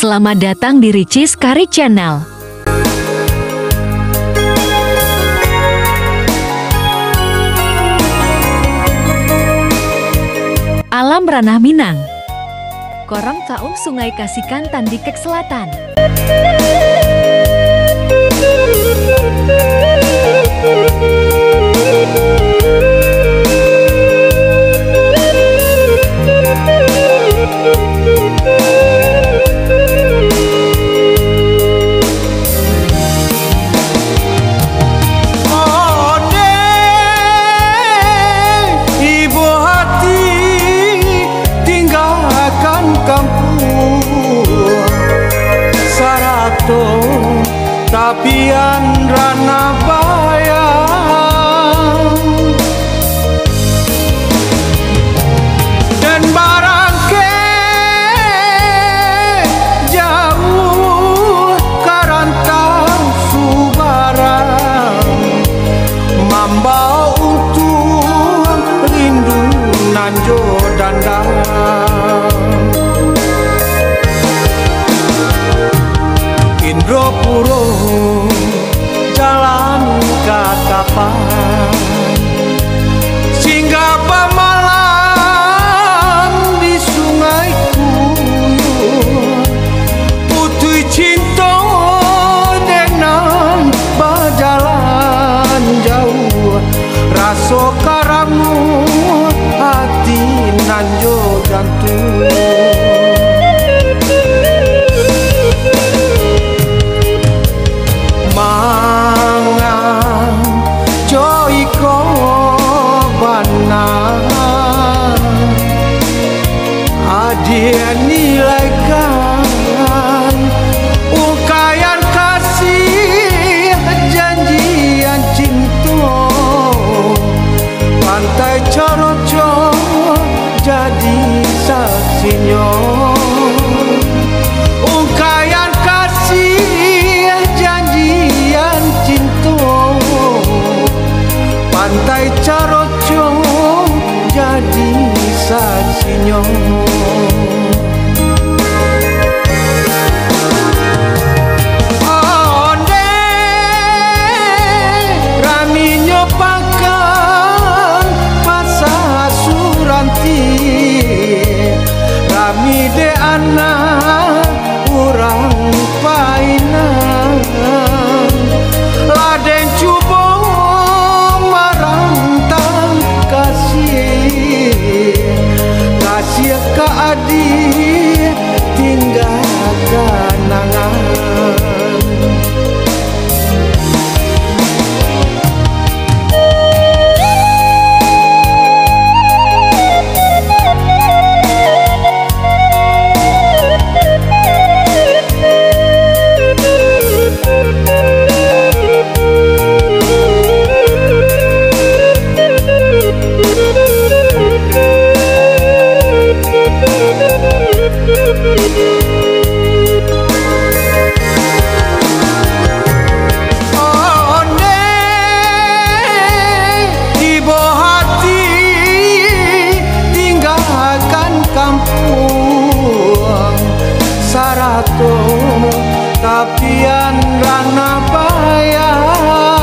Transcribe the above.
Selamat datang di Ricis Kari Channel. Alam Ranah Minang. Korong Kaum Sungai Kasikan Tandikek Selatan. Tapian Ranah Bayang dan barangke jauh karantang Subarang mambau untuk rindu Nanjo Dandang. Indropuro jalan katapan singgah pamalan di Sungai Kuyuh putui cinta dengan berjalan jauh raso karamu hati Nanjo jantung. Mangan joiko bana adia nilaikan ungkayan kasih janjian cinta pantai coroco jadi saksinya ungkayan kasih janjian cinta pantai Caroco jadi saksinya. Onde rami nyopakan pasah suranti rami de anak urang painan laden cubo marantang kasih ke adik tinggal kenangan. Sarato tapian Ranah Bayang